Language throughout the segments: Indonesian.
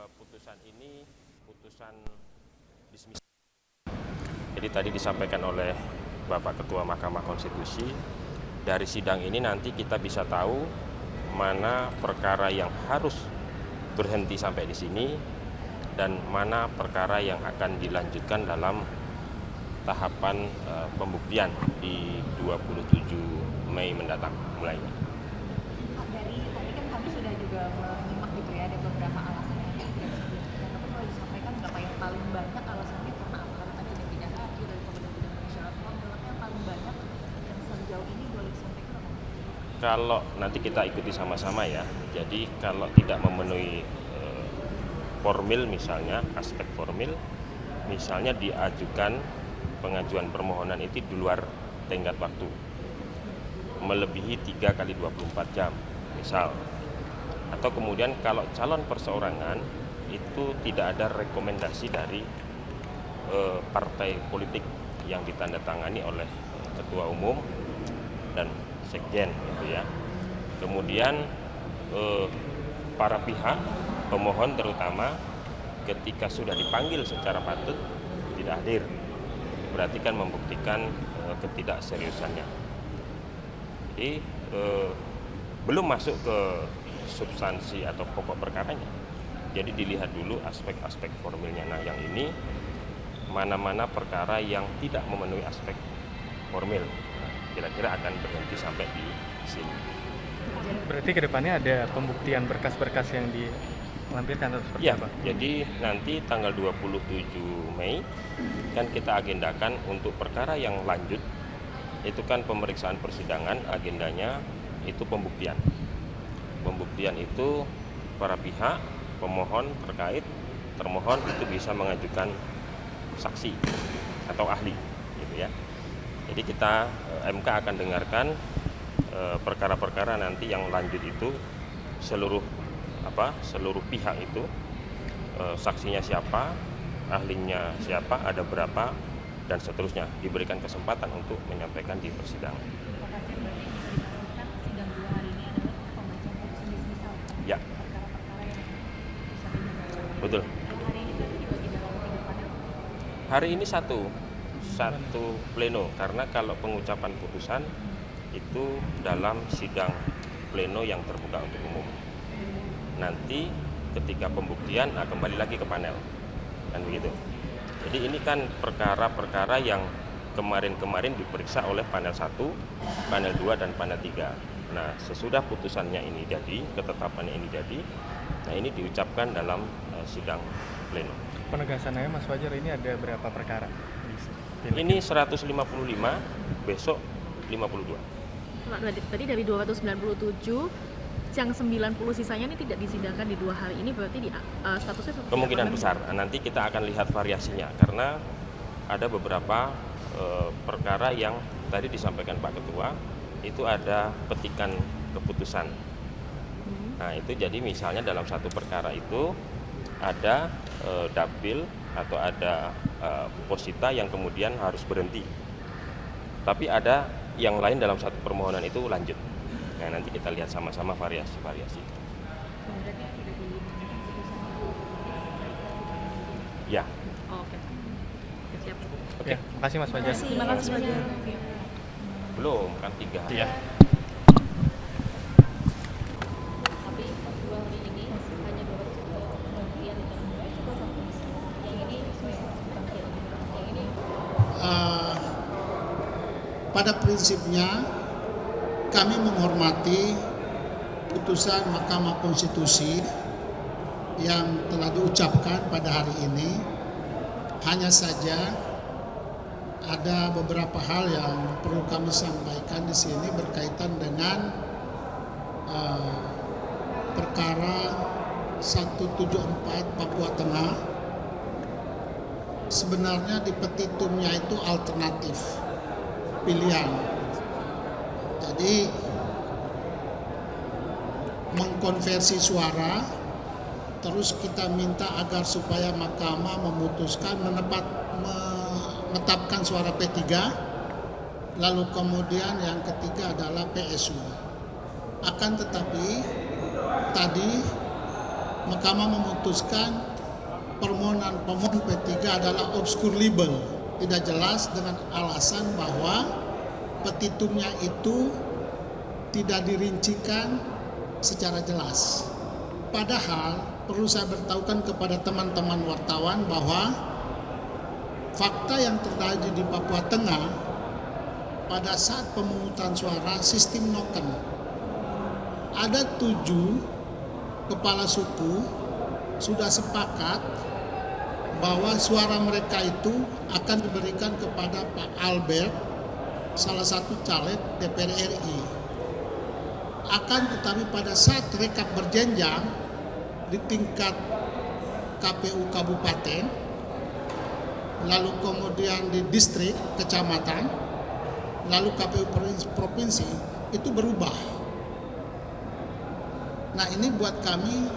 putusan ini putusan dismiss. Jadi tadi disampaikan oleh Bapak Ketua Mahkamah Konstitusi, dari sidang ini nanti kita bisa tahu mana perkara yang harus berhenti sampai di sini dan mana perkara yang akan dilanjutkan dalam tahapan pembuktian di 27 Mei mendatang mulainya. Dari tadi kan kami sudah juga menyimak gitu ya, ada beberapa alasan yang tidak disebutkan. Tapi kalau disampaikan berapa yang paling banyak alasannya karena apa? Karena tadi ada pidana adil dari pembedaan syarat formil, yang paling banyak yang sejauh ini boleh disampaikan apa? Kalau nanti kita ikuti sama-sama ya. Jadi kalau tidak memenuhi formil misalnya, aspek formil, misalnya diajukan pengajuan permohonan itu di luar tenggat waktu, melebihi 3 kali 24 jam misal. Atau kemudian kalau calon perseorangan itu tidak ada rekomendasi dari partai politik yang ditandatangani oleh ketua umum dan sekjen gitu ya. Kemudian para pihak pemohon terutama ketika sudah dipanggil secara patut tidak hadir, berarti kan membuktikan ketidakseriusannya. Jadi belum masuk ke substansi atau pokok perkaranya. Jadi dilihat dulu aspek-aspek formilnya. Nah yang ini mana-mana perkara yang tidak memenuhi aspek formil, kira-kira akan berhenti sampai di sini. Berarti kedepannya ada pembuktian berkas-berkas yang dilampirkan atau seperti Ya, apa? jadi nanti tanggal 27 Mei kan kita agendakan untuk perkara yang lanjut, itu kan pemeriksaan persidangan, agendanya itu pembuktian. Pembuktian itu para pihak, pemohon terkait, termohon itu bisa mengajukan saksi atau ahli gitu ya. Jadi kita MK akan dengarkan perkara-perkara nanti yang lanjut itu seluruh pihak itu, saksinya siapa, ahlinya siapa, ada berapa dan seterusnya, diberikan kesempatan untuk menyampaikan di persidangan. Sidang 2 hari ini adalah pembacaan putusan dismisal. Ya, Perkara-perkara yang bisa dimenangkan. betul. Hari ini berarti dibagi dalam 3 panel. Hari ini satu pleno, karena kalau pengucapan putusan itu dalam sidang pleno yang terbuka untuk umum. Nanti ketika pembuktian kembali lagi ke panel, kan begitu. Jadi ini kan perkara-perkara yang kemarin diperiksa oleh panel 1, panel 2 dan panel 3. Nah, sesudah putusannya ini jadi, ketetapannya ini jadi, nah ini diucapkan dalam sidang pleno. Penegasannya Mas Fajar, ini ada berapa perkara? Ini 155, besok 52. Berarti dari 297 yang 90 sisanya ini tidak disidangkan di 2 hari ini, berarti statusnya seperti kemungkinan apa? besar. Nanti kita akan lihat variasinya karena ada beberapa perkara yang tadi disampaikan Pak Ketua itu ada petikan keputusan. Nah itu jadi misalnya dalam satu perkara itu ada dapil atau ada posita yang kemudian harus berhenti, tapi ada yang lain dalam satu permohonan itu lanjut. Nah nanti kita lihat sama-sama variasi-variasi. Berarti tidak dimenangkan putusan Ya. Oh, oke. Siap. Oke, makasih Mas Fajar. Terima kasih banyak. Belum kan 3 hari. Iya. Tapi 2 hari ini hanya 200 pembuktian dan yang ini pembuktian yang ini pada prinsipnya kami menghormati putusan Mahkamah Konstitusi yang telah diucapkan pada hari ini. Hanya saja ada beberapa hal yang perlu kami sampaikan di sini berkaitan dengan perkara 174 Papua Tengah. Sebenarnya di petitumnya itu alternatif pilihan. Jadi mengkonversi suara, terus kita minta agar supaya mahkamah memutuskan menetapkan suara P3, lalu kemudian yang ketiga adalah PSU. Akan tetapi tadi Mahkamah memutuskan permohonan pemohon P3 adalah obscure libel, tidak jelas dengan alasan bahwa petitumnya itu tidak dirincikan secara jelas. Padahal perlu saya beritahukan kepada teman-teman wartawan bahwa fakta yang terjadi di Papua Tengah pada saat pemungutan suara sistem noken, ada 7 kepala suku sudah sepakat bahwa suara mereka itu akan diberikan kepada Pak Albert, salah satu caleg DPR RI. Akan tetapi pada saat rekap berjenjang di tingkat KPU kabupaten, lalu kemudian di distrik, kecamatan, lalu KPU provinsi, itu berubah. Nah, ini buat kami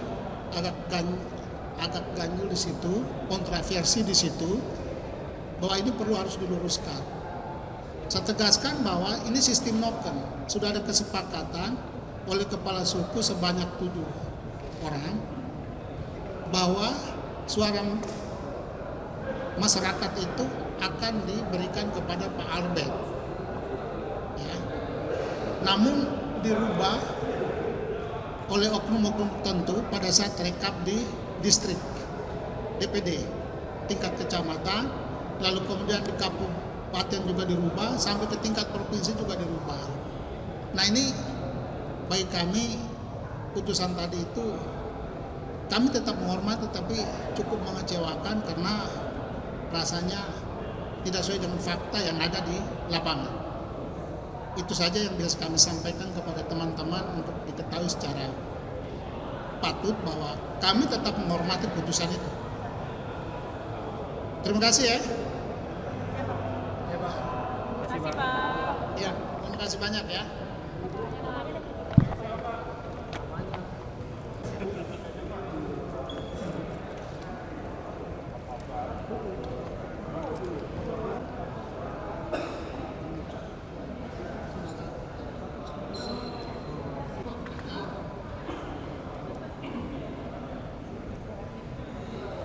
agak ganjil di situ, kontroversi di situ, bahwa ini perlu harus diluruskan. Saya tegaskan bahwa ini sistem noken, sudah ada kesepakatan oleh kepala suku sebanyak 7 orang bahwa suara masyarakat itu akan diberikan kepada Pak Albert. Ya. Namun dirubah oleh oknum-oknum tertentu pada saat rekap di distrik DPD tingkat kecamatan, lalu kemudian di kabupaten juga dirubah, sampai ke tingkat provinsi juga dirubah. Nah, ini bagi kami putusan tadi itu kami tetap menghormati, tapi cukup mengecewakan karena rasanya tidak sesuai dengan fakta yang ada di lapangan. Itu saja yang bisa kami sampaikan kepada teman-teman untuk diketahui secara patut bahwa kami tetap menghormati putusan itu. Terima kasih ya. Ya, Pak. Terima kasih Pak. Ya, terima kasih banyak ya.